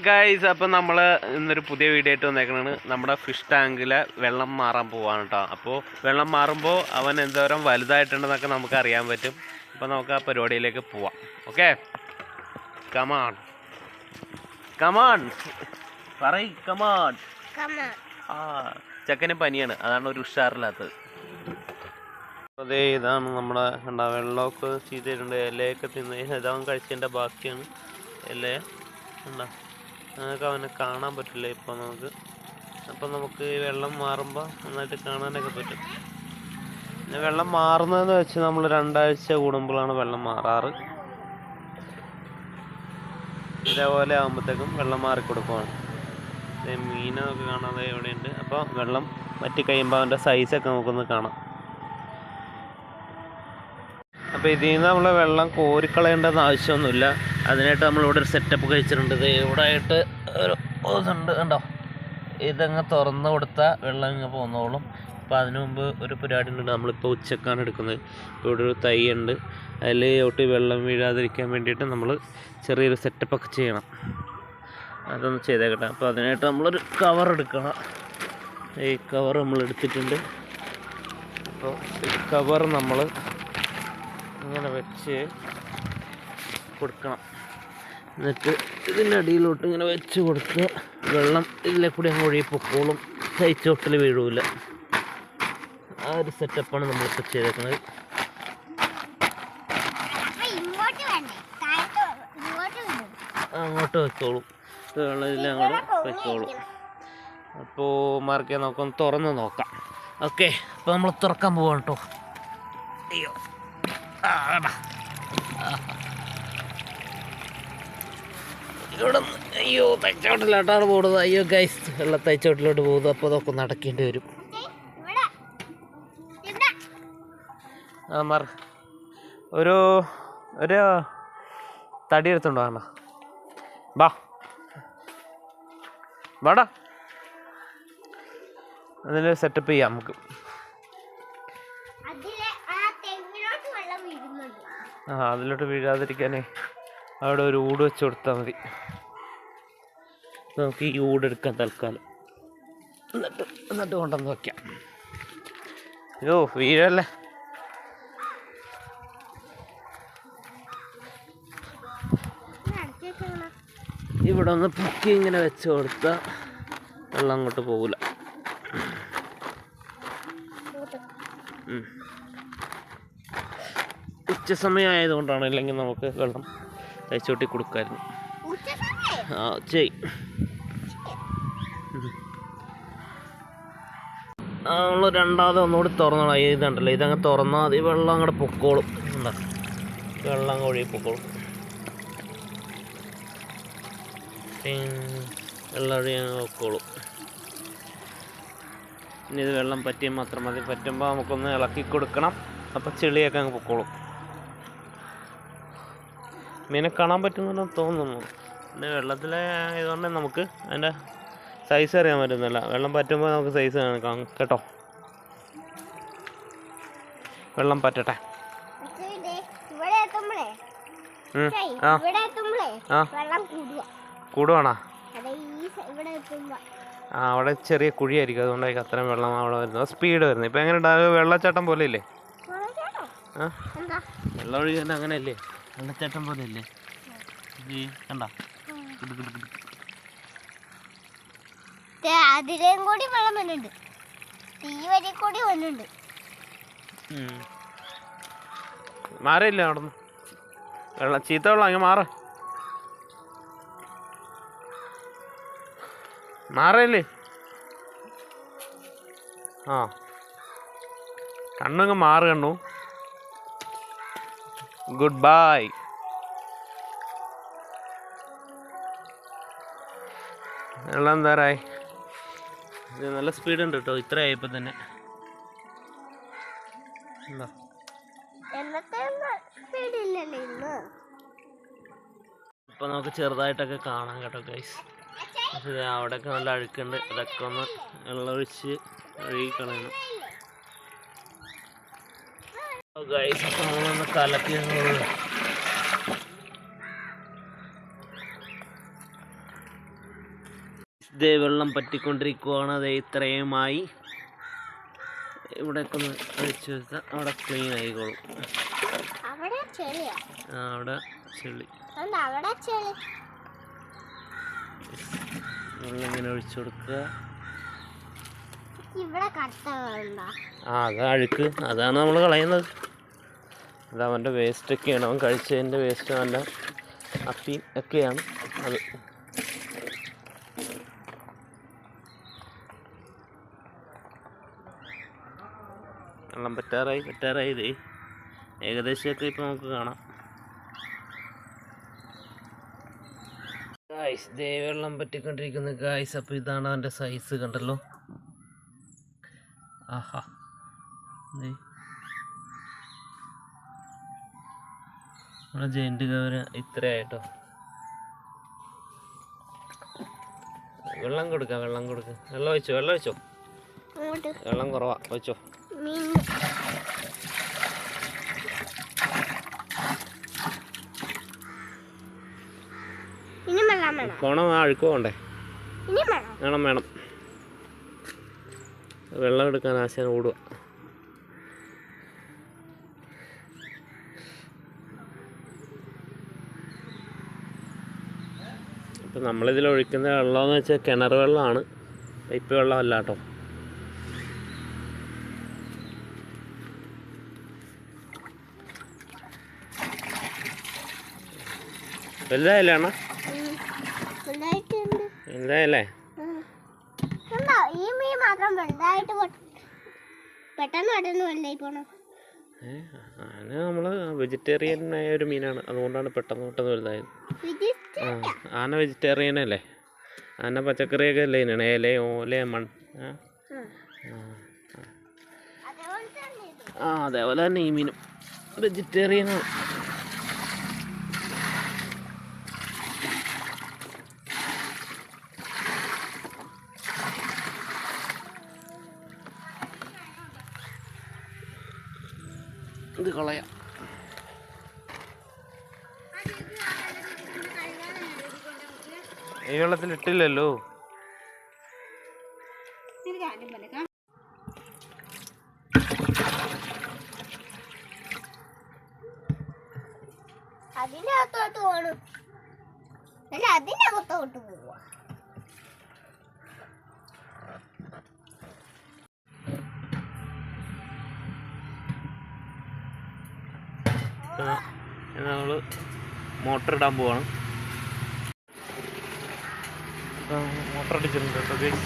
Guys, അപ്പം നമ്മൾ ഇന്നൊരു പുതിയ വീഡിയോ ആയിട്ട് വന്നേക്കണാണ്. നമ്മുടെ ഫിഷ് ടാങ്കിൽ വെള്ളം മാറാൻ പോവാണ് കേട്ടോ. അപ്പോൾ വെള്ളം മാറുമ്പോൾ അവൻ എന്തോരം വലുതായിട്ടുണ്ടെന്നൊക്കെ നമുക്ക് അറിയാൻ പറ്റും. അപ്പോൾ നമുക്ക് ആ പരിപാടിയിലേക്ക് പോവാം. ഓക്കെ, കമാൺ കമാൺ പറയ് കമാൺ. ആ ചെക്കന് പനിയാണ്, അതാണ് ഒരു ഉഷാറില്ലാത്തത്. അതേ ഇതാണ് നമ്മുടെ എന്താ വെള്ളമൊക്കെ ചെയ്തിട്ടുണ്ട്. ഇലയൊക്കെ തിന്ന് ഇതാവൻ കഴിച്ചതിൻ്റെ ബാക്കിയാണ് ഇല ഉണ്ടാ. നമുക്ക് അവനെ കാണാൻ പറ്റില്ല ഇപ്പോൾ നമുക്ക്. അപ്പം നമുക്ക് ഈ വെള്ളം മാറുമ്പോൾ നന്നായിട്ട് കാണാനൊക്കെ പറ്റും. പിന്നെ വെള്ളം മാറുന്നതെന്ന് വെച്ച് നമ്മൾ 2 ആഴ്ച കൂടുമ്പോഴാണ് വെള്ളം മാറാറ്. ഇതേപോലെ ആകുമ്പോഴത്തേക്കും വെള്ളം മാറിക്കൊടുക്കുവാണ്. മീനൊക്കെ കാണാതെ എവിടെയുണ്ട്. അപ്പോൾ വെള്ളം വറ്റി കഴിയുമ്പോൾ അവൻ്റെ സൈസൊക്കെ നമുക്കൊന്ന് കാണാം. അപ്പോൾ ഇതിൽ നിന്ന് നമ്മൾ വെള്ളം കോരിക്കളയേണ്ടെന്ന് ആവശ്യമൊന്നുമില്ല. അതിനായിട്ട് നമ്മളിവിടെ ഒരു സെറ്റപ്പ് കഴിച്ചിട്ടുണ്ട്. ഇത് ഇവിടെ ആയിട്ട് ഒരു ഇതുണ്ട് കണ്ടോ. ഇതങ്ങ് തുറന്ന് കൊടുത്താൽ വെള്ളം ഇങ്ങ് പോന്നോളും. അപ്പോൾ അതിനു മുമ്പ് ഒരു പരിപാടി ഉണ്ട്. നമ്മളിപ്പോൾ ഉച്ചക്കാണ് എടുക്കുന്നത്. ഇവിടെ ഒരു തൈ ഉണ്ട്, അതിൽ ഒട്ടി വെള്ളം വീഴാതിരിക്കാൻ വേണ്ടിയിട്ട് നമ്മൾ ചെറിയൊരു സെറ്റപ്പൊക്കെ ചെയ്യണം. അതൊന്ന് ചെയ്തേക്കട്ടെ. അപ്പോൾ അതിനായിട്ട് നമ്മളൊരു കവർ എടുക്കണം. ഈ കവർ നമ്മൾ എടുത്തിട്ടുണ്ട്. അപ്പോൾ ഈ കവർ നമ്മൾ ഇങ്ങനെ വെച്ച് കൊടുക്കണം. എന്നിട്ട് ഇതിൻ്റെ അടിയിലോട്ട് ഇങ്ങനെ വെച്ച് കൊടുത്ത് വെള്ളം ഇതിലെ കൂടി അങ്ങ് ഒഴുകി പൊക്കോളും. തൈച്ചോട്ടിൽ വീഴൂല. ആ ഒരു സെറ്റപ്പാണ് നമ്മളിപ്പോൾ ചെയ്തേക്കുന്നത്. അങ്ങോട്ട് വെച്ചോളും, വെള്ളം ഇതിൽ അങ്ങോട്ട് വെച്ചോളും. അപ്പോൾ മാർക്കെ നമുക്കൊന്ന് തുറന്ന് നോക്കാം. ഓക്കെ, അപ്പോൾ നമ്മൾ തുറക്കാൻ പോവാണ് കേട്ടോ. അയ്യോ ഇവിടെ അയ്യോ തൈച്ചോട്ടിലോട്ടാണ് പോകുന്നത്. അയ്യോ ഗൈസ്, വെള്ളം തൈച്ചോട്ടിലോട്ട് പോകുന്നത്. അപ്പോൾ അതൊക്കെ നടക്കേണ്ടി വരും. ആ ഒരു തടി എടുത്തുണ്ടോ? വേണ്ട, വാടാ, അതിൽ സെറ്റപ്പ് ചെയ്യാം നമുക്ക്. അതിലോട്ട് വീഴാതിരിക്കാനേ അവിടെ ഒരു ഊട് വെച്ച് കൊടുത്താൽ മതി. നമുക്ക് ഈ ഊടെടുക്കാം തൽക്കാലം. എന്നിട്ട് കൊണ്ടുവന്ന് വയ്ക്കാം. അയ്യോ വീഴല്ലേ. ഇവിടെ ഒന്ന് പൊക്കി ഇങ്ങനെ വെച്ച് കൊടുത്താൽ വെള്ളം അങ്ങോട്ട് പോകില്ല. ഉച്ച സമയം ആയതുകൊണ്ടാണ്, ഇല്ലെങ്കിൽ നമുക്ക് വെള്ളം തയ്ച്ചോട്ടി കൊടുക്കായിരുന്നു. ആ ചെയ് നമ്മൾ രണ്ടാമത് ഒന്നുകൂടി തുറന്നോളാം. ഇതുണ്ടല്ലോ, ഇതങ്ങ് തുറന്നാൽ മതി. വെള്ളം അങ്ങോട്ട് പൊക്കോളും. എന്താ വെള്ളം അങ്ങ് ഒഴുകി പൊക്കോളും. വെള്ളം ഒഴുകി അങ്ങ് പൊക്കോളും. ഇനി ഇത് വെള്ളം പറ്റിയാൽ മാത്രം മതി. പറ്റുമ്പോൾ നമുക്കൊന്ന് ഇളക്കി കൊടുക്കണം. അപ്പോൾ ചെളിയൊക്കെ അങ്ങ് പൊക്കോളും. മീനെ കാണാൻ പറ്റുന്നുണ്ടെന്ന് തോന്നുന്നു. പിന്നെ വെള്ളത്തിലെ ഇതുകൊണ്ട് നമുക്ക് അതിൻ്റെ സൈസ് അറിയാൻ പറ്റുന്നില്ല. വെള്ളം പറ്റുമ്പോൾ നമുക്ക് സൈസ് കാണാം കേട്ടോ. വെള്ളം പറ്റട്ടെ. കൂടുവാണോ? ആ അവിടെ ചെറിയ കുഴിയായിരിക്കും, അതുകൊണ്ടായിരിക്കും അത്രയും വെള്ളം അവിടെ വരുന്നത്. സ്പീഡ് വരുന്നത്. ഇപ്പം എങ്ങനെ ഉണ്ടാകും? വെള്ളച്ചാട്ടം പോലെ ഇല്ലേ? വെള്ളം ഒഴുകാൻ അങ്ങനെയല്ലേ? വെള്ളച്ചാട്ടം പോലെ അല്ലേ? കണ്ട അതിലേയും കൂടി വെള്ളം വരുന്നുണ്ട്. തീ വരി കൂടി വരുന്നുണ്ട്. മാറിയില്ല അവിടുന്ന് വെള്ളം. ചീത്ത വെള്ളം അങ്ങ് മാറില്ലേ? ആ കണ്ണങ്ങ് മാറ് കണ്ണു. Good bye. വെള്ളം എന്താറായി? ഇത് നല്ല സ്പീഡ് ഉണ്ട് കേട്ടോ. ഇത്ര ആയപ്പോൾ തന്നെ എന്താ ഇപ്പം നമുക്ക് ചെറുതായിട്ടൊക്കെ കാണാം കേട്ടോ ഗൈസ്. പക്ഷേ അവിടെയൊക്കെ നല്ല അഴുക്കുണ്ട്. അതൊക്കെ ഒന്ന് വെള്ളമൊഴിച്ച് ഒഴുകിക്കളയണം ഗൈസ്. അപ്പം നമ്മളൊന്ന് കലക്കി ദേ വെള്ളം പറ്റിക്കൊണ്ടിരിക്കുവാണ്. അതേ ഇത്രയുമായി. ഇവിടെയൊക്കെ ഒന്ന് അഴിച്ചു വെച്ചാൽ അവിടെ ക്ലീൻ ആയിക്കോളും. അവിടെ ചെളിയാ. അവിടെ ചെളി. അവിടെ ചെളി. വെള്ളം ഇങ്ങനെ ഒഴിച്ചു കൊടുക്കുക. ഇവിടെ കട്ട വേണ്ട. അത് അഴുക്ക്, അതാണ് നമ്മൾ കളയുന്നത്. അത് അവൻ്റെ വേസ്റ്റൊക്കെയാണ്, അവൻ കഴിച്ചതിൻ്റെ വേസ്റ്റ്, നല്ല അപ്പിയും ഒക്കെയാണ് അത്. വെള്ളം പറ്റാറായി ഇതേ ഏകദേശമൊക്കെ ഇപ്പം നമുക്ക് കാണാം. ഗായ്സ് ദേ വെള്ളം പറ്റിക്കൊണ്ടിരിക്കുന്നു ഗായ്സ്. അപ്പോൾ ഇതാണ് അവൻ്റെ സൈസ്, കണ്ടല്ലോ. ആഹാ, നമ്മുടെ ജെയിൻ്റ് കവര ഇത്രയായിട്ടോ. വെള്ളം കൊടുക്കാം. വെള്ളം വെച്ചോ. വെള്ളം കുറവാ, വെച്ചോ. പോണം, അഴുക്ക് പോണ്ടേ? വേണം. വെള്ളം എടുക്കാൻ ആശാൻ ഓടുക. അപ്പം നമ്മളിതിൽ ഒഴിക്കുന്ന വെള്ളമെന്ന് വെച്ചാൽ കിണർ വെള്ളമാണ്, പൈപ്പ് വെള്ളമല്ല കേട്ടോ. വലുതായല്ലേ അണ്ണ? വലുതായല്ലേ? ഈ മീൻ മാത്രം വലുതായിട്ട് പെട്ടെന്ന് വലുതായി പോണം. ആന നമ്മൾ വെജിറ്റേറിയൻ ആയ ഒരു മീനാണ്, അതുകൊണ്ടാണ് പെട്ടെന്ന് വലുതായത്. ആന വെജിറ്റേറിയൻ അല്ലേ? ആന പച്ചക്കറിയൊക്കെ അല്ലേ ഇതിനാണ്, ഓല മൺ. അതേപോലെ തന്നെ ഈ മീനും വെജിറ്റേറിയനാണ്. ഇത് കളയാം. ഈ വെള്ളത്തിൽ ഇട്ടില്ലല്ലോ. അതിനകത്തോട്ട് പോകണം, അല്ല അതിനകത്തോട്ട് പോവാ. നമ്മൾ മോട്ടർ ഇടാൻ പോവാണ്. മോട്ടർ അടിച്ചിട്ടുണ്ട് കേട്ടോ ഗൈസ്.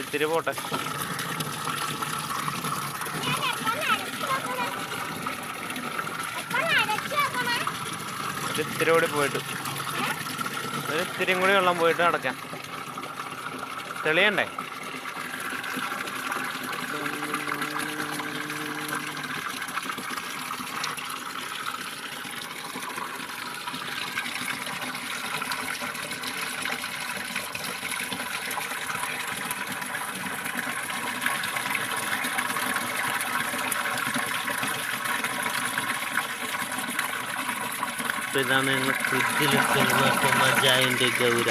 ഇത്തിരി പോട്ടെ. ഇത്തിരി കൂടി പോയിട്ട്, ഒരു ഇത്തിരിയും കൂടി വെള്ളം പോയിട്ട് അടയ്ക്കാം. തെളിയണ്ടേ? ഇതാണ് ഞങ്ങൾ ഫ്രിഡ്ജിലൊക്കെ നോക്കുന്ന ജയന്റ് ഗൗര.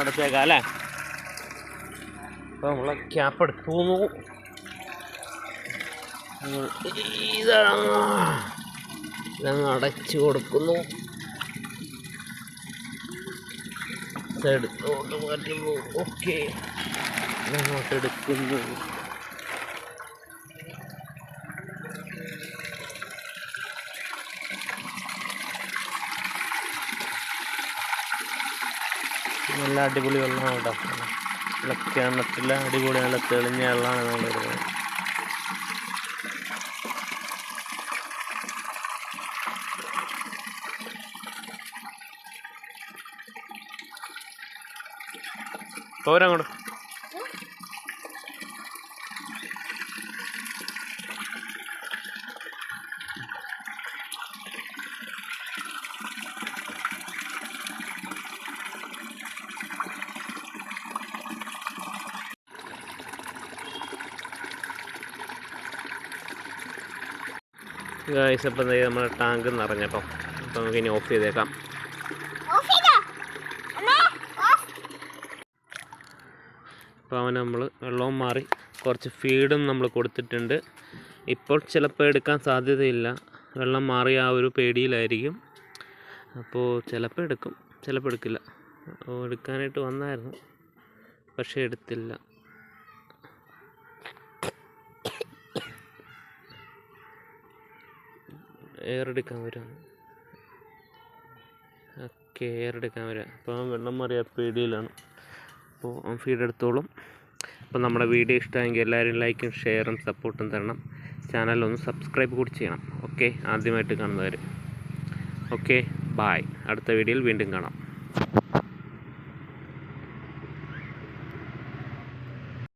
അടുത്തേക്കാം അല്ലേ? അപ്പൊ നമ്മളെ ക്യാപ്പ് എടുക്കുന്നു. ഇതങ്ങ് അടച്ചു കൊടുക്കുന്നു. എടുത്തോട്ട് മാറ്റുന്നു. ഓക്കെ, അങ്ങോട്ട് എടുക്കുന്നു. നല്ല അടിപൊളി വെള്ളമാണ് കേട്ടോ. നല്ല കിണറ്റിലെ അടിപൊളി നല്ല തെളിഞ്ഞ വെള്ളമാണ് നമ്മൾ എടുക്കുന്നത്. പോരങ്ങോട്ട്. ഗായ്സ്, അപ്പം നമ്മുടെ ടാങ്ക് നിറഞ്ഞട്ടോ. അപ്പം നമുക്ക് ഇനി ഓഫ് ചെയ്തേക്കാം. അപ്പോൾ അവന് നമ്മൾ വെള്ളവും മാറി കുറച്ച് ഫീഡും നമ്മൾ കൊടുത്തിട്ടുണ്ട്. ഇപ്പോൾ ചിലപ്പോൾ എടുക്കാൻ സാധ്യതയില്ല, വെള്ളം മാറി ആ ഒരു പേടിയിലായിരിക്കും. അപ്പോൾ ചിലപ്പോൾ എടുക്കും, ചിലപ്പോൾ എടുക്കില്ല. എടുക്കാനായിട്ട് വന്നായിരുന്നു, പക്ഷേ എടുത്തില്ല. എയർ എടുക്കാൻ വരാം. ഓക്കെ, എയർ എടുക്കാൻ വരാം. അപ്പോൾ വെള്ളം മാറിയ പേടിയിലാണ്. അപ്പോൾ ഫീഡ് എടുത്തോളും. അപ്പോൾ നമ്മുടെ വീഡിയോ ഇഷ്ടമെങ്കിൽ എല്ലാവരും ലൈക്കും ഷെയറും സപ്പോർട്ടും തരണം. ചാനലൊന്ന് സബ്സ്ക്രൈബ് കൂടി ചെയ്യണം. ഓക്കെ, ആദ്യമായിട്ട് കാണുന്നവർ. Okay, bye. അടുത്ത വീഡിയോയിൽ വീണ്ടും കാണാം.